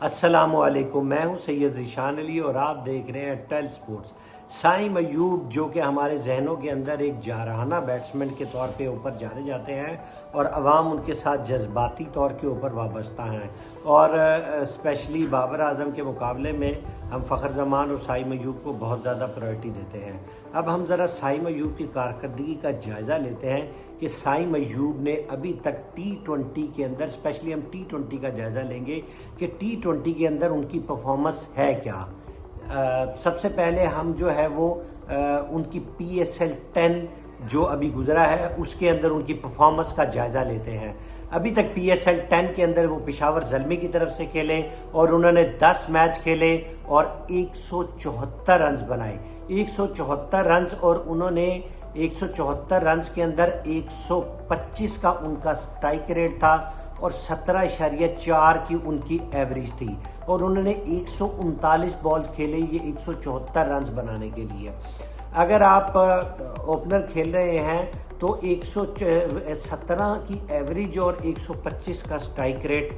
अस्सलामुअलैकुम, मैं हूं सैयद ज़ीशान अली और आप देख रहे हैं टेल स्पोर्ट्स। साइम अयूब जो कि हमारे जहनों के अंदर एक जारहाना बैट्समैन के तौर पे ऊपर जाने जाते हैं और अवाम उनके साथ जज्बाती तौर के ऊपर वाबस्ता हैं और स्पेशली बाबर आजम के मुकाबले में हम फ़खर जमान और साइम अयूब को बहुत ज़्यादा प्रायोरिटी देते हैं। अब हम ज़रा साइम अयूब की कारकर्दगी का जायज़ा लेते हैं कि साइम अयूब ने अभी तक T20 के अंदर, स्पेशली हम T20 का जायज़ा लेंगे कि T20 के अंदर उनकी परफॉर्मेंस है क्या। सबसे पहले हम जो है वो उनकी PSL 10 जो अभी गुजरा है उसके अंदर उनकी परफॉर्मेंस का जायज़ा लेते हैं। अभी तक PSL 10 के अंदर वो पेशावर ज़ल्मी की तरफ से खेले और उन्होंने 10 मैच खेले और 174 रन्स बनाए। 174 रन्स और उन्होंने 174 रन्स के अंदर 125 का उनका स्ट्राइक रेट था और 17.4 की उनकी एवरेज थी और उन्होंने 139 बॉल्स खेले ये 174 रन्स बनाने के लिए। अगर आप ओपनर खेल रहे हैं तो 117 की एवरेज और 125 का स्ट्राइक रेट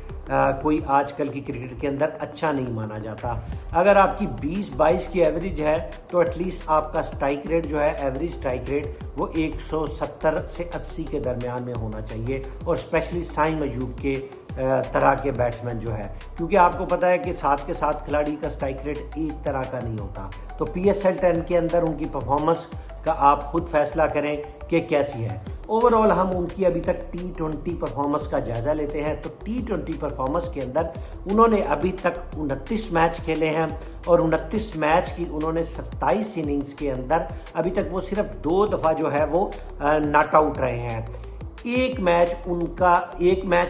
कोई आजकल की क्रिकेट के अंदर अच्छा नहीं माना जाता। अगर आपकी 20-22 की एवरेज है तो एटलीस्ट आपका स्ट्राइक रेट जो है, एवरेज स्ट्राइक रेट, वो 170 से 80 के दरमियान में होना चाहिए और स्पेशली साइम अयूब के तरह के बैट्समैन जो है, क्योंकि आपको पता है कि साथ के साथ खिलाड़ी का स्ट्राइक रेट एक तरह का नहीं होता। तो PSL 10 के अंदर उनकी परफॉर्मेंस का आप खुद फैसला करें कि कैसी है। ओवरऑल हम उनकी अभी तक T20 परफॉर्मेंस का जायज़ा लेते हैं तो T20 परफॉर्मेंस के अंदर उन्होंने अभी तक 29 मैच खेले हैं और 29 मैच की उन्होंने 27 इनिंग्स के अंदर अभी तक वो सिर्फ 2 दफ़ा जो है वो नॉट आउट रहे हैं। एक मैच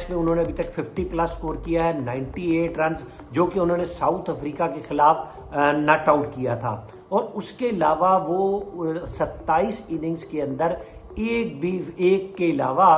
में उन्होंने अभी तक 50 प्लस स्कोर किया है, 98 रन्स, जो कि उन्होंने साउथ अफ्रीका के खिलाफ नॉट आउट किया था। और उसके अलावा वो 27 इनिंग्स के अंदर एक के अलावा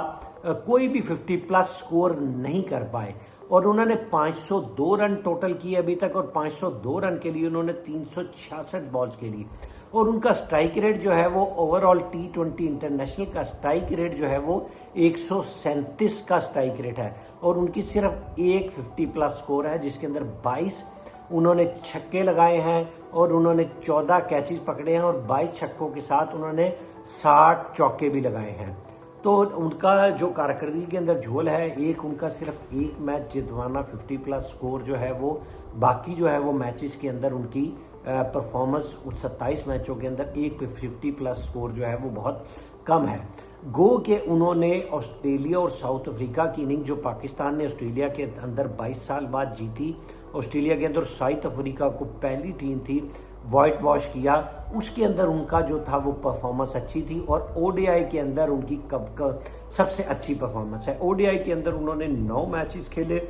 कोई भी 50 प्लस स्कोर नहीं कर पाए और उन्होंने 502 रन टोटल किए अभी तक और 502 रन के लिए उन्होंने 366 बॉल्स खेली और उनका स्ट्राइक रेट जो है वो ओवरऑल T20 इंटरनेशनल का स्ट्राइक रेट जो है वो 137 का स्ट्राइक रेट है और उनकी सिर्फ एक 50 प्लस स्कोर है जिसके अंदर 22 उन्होंने छक्के लगाए हैं और उन्होंने 14 कैचेस पकड़े हैं और 22 छक्कों के साथ उन्होंने 60 चौके भी लगाए हैं। तो उनका जो कारकर्दगी के अंदर झोल है, एक उनका सिर्फ एक मैच जितवाना 50 प्लस स्कोर जो है वो, बाकी जो है वो मैचेस के अंदर उनकी परफॉर्मेंस 27 मैचों के अंदर एक पे 50 प्लस स्कोर जो है वो बहुत कम है। गो के उन्होंने ऑस्ट्रेलिया और साउथ अफ्रीका की इनिंग जो पाकिस्तान ने ऑस्ट्रेलिया के अंदर 22 साल बाद जीती, ऑस्ट्रेलिया के अंदर साउथ अफ्रीका को पहली टीम थी, वाइट वॉश किया, उसके अंदर उनका जो था वो परफॉर्मेंस अच्छी थी और ODI के अंदर उनकी सबसे अच्छी परफॉर्मेंस है। ODI के अंदर उन्होंने 9 मैचेस खेले,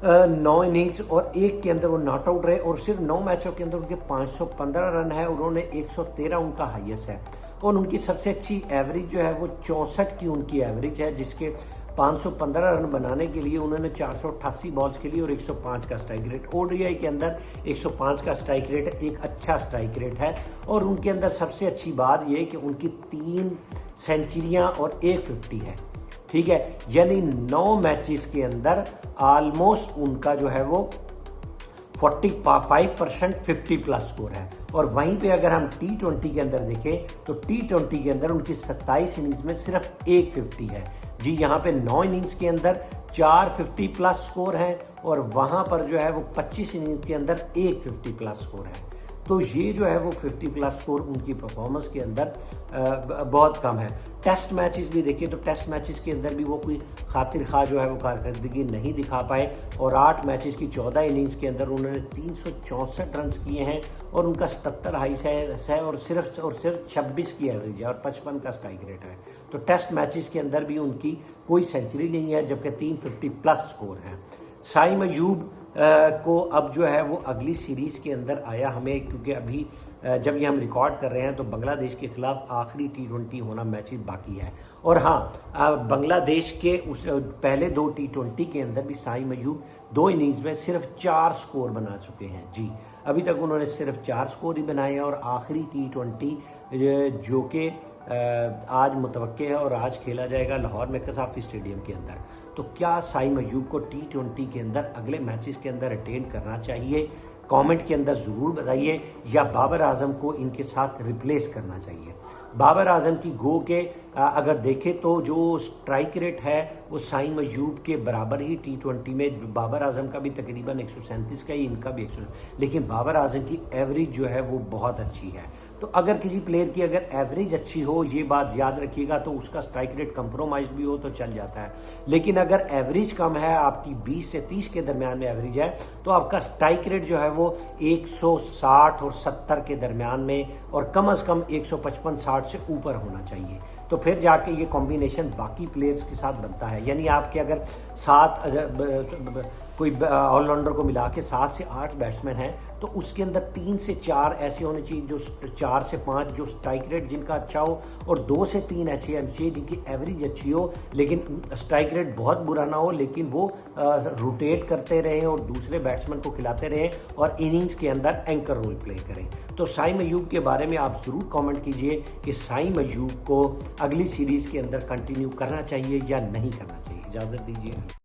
9 इनिंग्स और एक के अंदर वो नॉट आउट रहे और सिर्फ 9 मैचों के अंदर उनके 515 रन है, उन्होंने 113 उनका हाईएस्ट है और उनकी सबसे अच्छी एवरेज जो है वो 64 की उनकी एवरेज है, जिसके 515 रन बनाने के लिए उन्होंने 488 बॉल्स खेली और 105 का स्ट्राइक रेट। ODI के अंदर 105 का स्ट्राइक रेट एक अच्छा स्ट्राइक रेट है और उनके अंदर सबसे अच्छी बात यह कि उनकी 3 सेंचुरियां और 1 50 है, ठीक है, यानी 9 मैचेस के अंदर ऑलमोस्ट उनका जो है वो 45% 50 प्लस स्कोर है। और वहीं पे अगर हम T20 के अंदर देखें तो T20 के अंदर उनकी 27 इनिंग्स में सिर्फ एक 50 है। जी, यहाँ पे 9 इनिंग्स के अंदर 4 50 प्लस स्कोर हैं और वहाँ पर जो है वो 25 इनिंग्स के अंदर एक 50 प्लस स्कोर है। तो ये जो है वो 50 प्लस स्कोर उनकी परफॉर्मेंस के अंदर बहुत कम है। टेस्ट मैचेस भी देखिए तो टेस्ट मैचेस के अंदर भी वो कोई खातिर खा जो है वो कारकर्दगी नहीं दिखा पाए और 8 मैचेस की 14 इनिंग्स के अंदर उन्होंने 364 रन किए हैं और उनका 77 हाई है और सिर्फ 26 की एवरेज है और 55 का स्ट्राइक रेट है। तो टेस्ट मैचेस के अंदर भी उनकी कोई सेंचुरी नहीं है, जबकि 350 प्लस स्कोर है। साइम अयूब को अब जो है वो अगली सीरीज़ के अंदर आया हमें, क्योंकि अभी जब ये हम रिकॉर्ड कर रहे हैं तो बांग्लादेश के खिलाफ आखिरी T20 होना मैचेस बाकी है। और हाँ, बांग्लादेश के उस पहले 2 T20 के अंदर भी साइम अयूब 2 इनिंग्स में सिर्फ 4 स्कोर बना चुके हैं। जी, अभी तक उन्होंने सिर्फ 4 स्कोर ही बनाए हैं और आखिरी T20 जो कि आज मुतवक्के है और आज खेला जाएगा लाहौर में कसाफी स्टेडियम के अंदर। तो क्या साइम अयूब को T20 के अंदर अगले मैचेस के अंदर अटेंड करना चाहिए? कमेंट के अंदर ज़रूर बताइए, या बाबर आजम को इनके साथ रिप्लेस करना चाहिए। बाबर आजम की गो के अगर देखें तो जो स्ट्राइक रेट है वो साइम अयूब के बराबर ही T20 में, बाबर आजम का भी तकरीबन 137 का ही, इनका भी 100, लेकिन बाबर आजम की एवरेज जो है वो बहुत अच्छी है। तो अगर किसी प्लेयर की अगर एवरेज अच्छी हो, ये बात याद रखिएगा, तो उसका स्ट्राइक रेट कंप्रोमाइज भी हो तो चल जाता है। लेकिन अगर एवरेज कम है, आपकी 20 से 30 के दरमियान में एवरेज है, तो आपका स्ट्राइक रेट जो है वो 160 और 70 के दरमियान में, और कम से कम 155-60 से ऊपर होना चाहिए। तो फिर जाके ये कॉम्बिनेशन बाकी प्लेयर्स के साथ बनता है। यानी आपके अगर 7 कोई ऑलराउंडर को मिला के 7 से 8 बैट्समैन हैं, तो उसके अंदर 3 से 4 ऐसे होने चाहिए जो 4 से 5 जो स्ट्राइक रेट जिनका अच्छा हो, और 2 से 3 ऐसे होने चाहिए जिनकी एवरेज अच्छी हो, लेकिन स्ट्राइक रेट बहुत बुरा ना हो, लेकिन वो रोटेट करते रहें और दूसरे बैट्समैन को खिलाते रहें और इनिंग्स के अंदर एंकर रोल प्ले करें। तो साइम अयूब के बारे में आप ज़रूर कमेंट कीजिए कि साइम अयूब को अगली सीरीज़ के अंदर कंटिन्यू करना चाहिए या नहीं करना चाहिए। इजाज़त दीजिए।